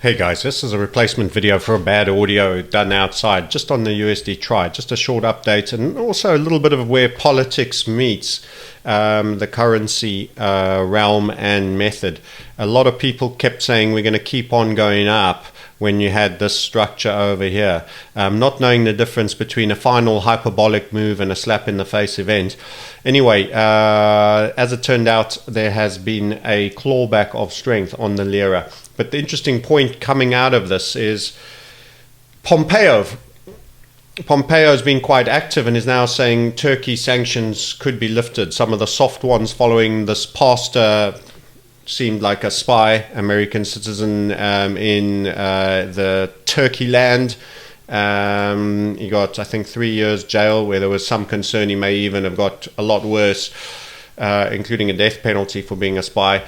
Hey guys, this is a replacement video for a bad audio done outside, just on the USDTRY, just a short update, and also a little bit of where politics meets the currency realm and method. A lot of people kept saying we're going to keep on going up when you had this structure over here, not knowing the difference between a final hyperbolic move and a slap in the face event. Anyway, as it turned out, there has been a clawback of strength on the lira. But the interesting point coming out of this is Pompeo's been quite active and is now saying Turkey sanctions could be lifted. Some of the soft ones following this pastor seemed like a spy, American citizen in the Turkey land. He got, I think, 3 years jail, where there was some concern he may even have got a lot worse, including a death penalty for being a spy.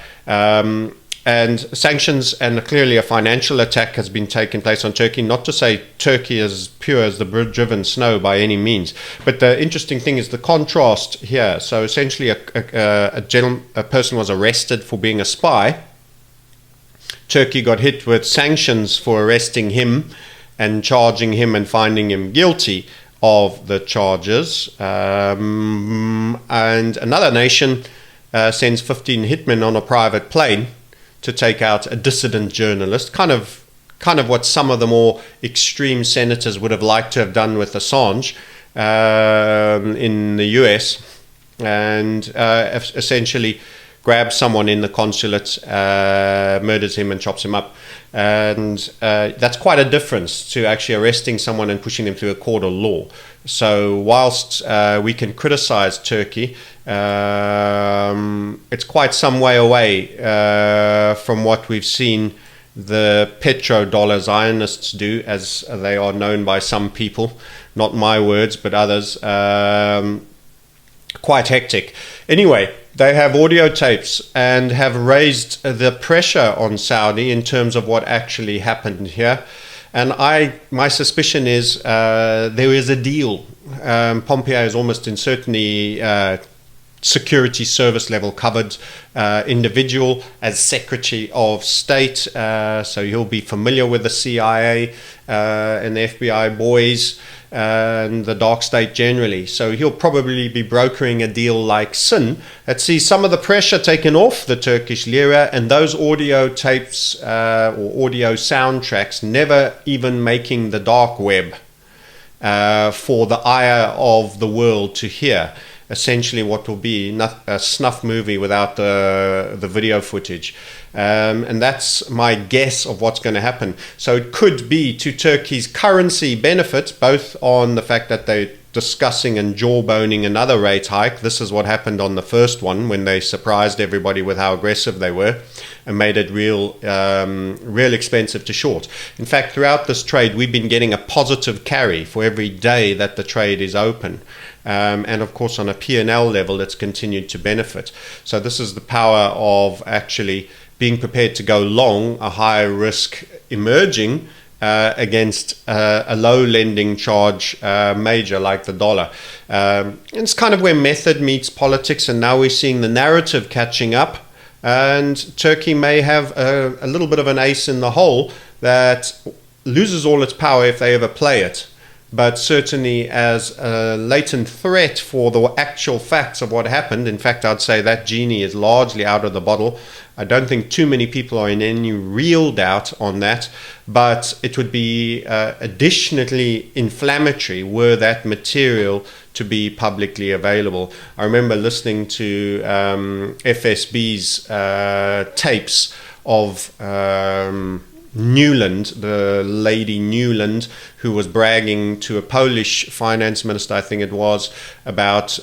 And sanctions and clearly a financial attack has been taking place on Turkey. Not to say Turkey is pure as the driven snow by any means, but the interesting thing is the contrast here. So essentially a person was arrested for being a spy. Turkey got hit with sanctions for arresting him and charging him and finding him guilty of the charges. And another nation sends 15 hitmen on a private plane to take out a dissident journalist, kind of what some of the more extreme senators would have liked to have done with Assange in the US, and essentially grabs someone in the consulate, murders him and chops him up. And that's quite a difference to actually arresting someone and pushing them through a court of law. So whilst we can criticize Turkey, it's quite some way away from what we've seen the PetroDollar Zionists do, as they are known by some people, not my words but others. Quite hectic. Anyway, they have audio tapes and have raised the pressure on Saudi in terms of what actually happened here. And my suspicion is there is a deal. Pompeo is almost in certainty security service level covered individual as Secretary of State. So he'll be familiar with the CIA and the FBI boys and the dark state generally. So he'll probably be brokering a deal like Sin that sees some of the pressure taken off the Turkish lira, and those audio tapes or audio soundtracks never even making the dark web for the ire of the world to hear. Essentially what will be a snuff movie without the video footage. And that's my guess of what's going to happen. So it could be to Turkey's currency benefit, both on the fact that they're discussing and jawboning another rate hike. This is what happened on the first one when they surprised everybody with how aggressive they were and made it real expensive to short. In fact, throughout this trade, we've been getting a positive carry for every day that the trade is open. And of course, on a P&L level, it's continued to benefit. So this is the power of actually being prepared to go long a high risk emerging against a low lending charge major like the dollar. It's kind of where method meets politics, and now we're seeing the narrative catching up, and Turkey may have a little bit of an ace in the hole that loses all its power if they ever play it, but certainly as a latent threat for the actual facts of what happened. In fact, I'd say that genie is largely out of the bottle. I don't think too many people are in any real doubt on that, but it would be additionally inflammatory were that material to be publicly available. I remember listening to FSB's tapes of Newland, the lady Newland, who was bragging to a Polish finance minister, I think it was, about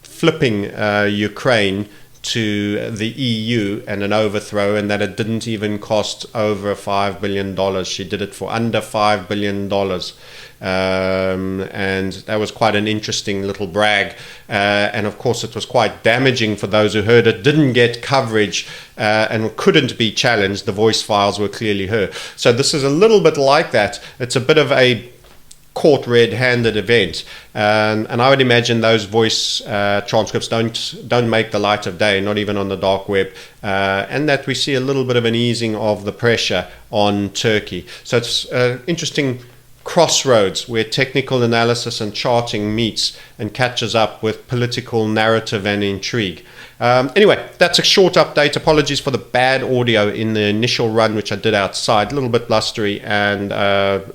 flipping Ukraine to the EU and an overthrow, and that it didn't even cost over $5 billion. She did it for under $5 billion. And that was quite an interesting little brag. And of course, it was quite damaging for those who heard it. Didn't get coverage and couldn't be challenged. The voice files were clearly her. So this is a little bit like that. It's a bit of a caught red-handed event, and I would imagine those voice transcripts don't make the light of day, not even on the dark web, and that we see a little bit of an easing of the pressure on Turkey. So it's interesting crossroads where technical analysis and charting meets and catches up with political narrative and intrigue. Anyway, that's a short update. Apologies for the bad audio in the initial run, which I did outside. A little bit blustery and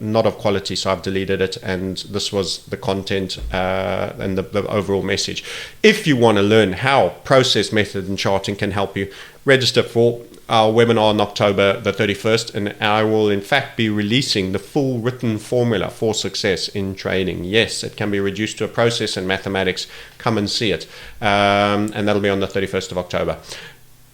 not of quality, so I've deleted it. And this was the content and the overall message. If you want to learn how process, method, and charting can help you, register for our webinar on October the 31st, and I will in fact be releasing the full written formula for success in trading. Yes, it can be reduced to a process and mathematics. Come and see it, and that'll be on the 31st of October.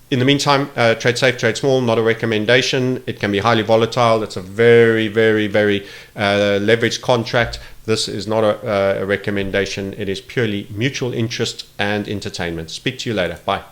In the meantime, trade safe, trade small, not a recommendation. It can be highly volatile. It's a very, very, very leveraged contract. This is not a recommendation. It is purely mutual interest and entertainment. Speak to you later. Bye.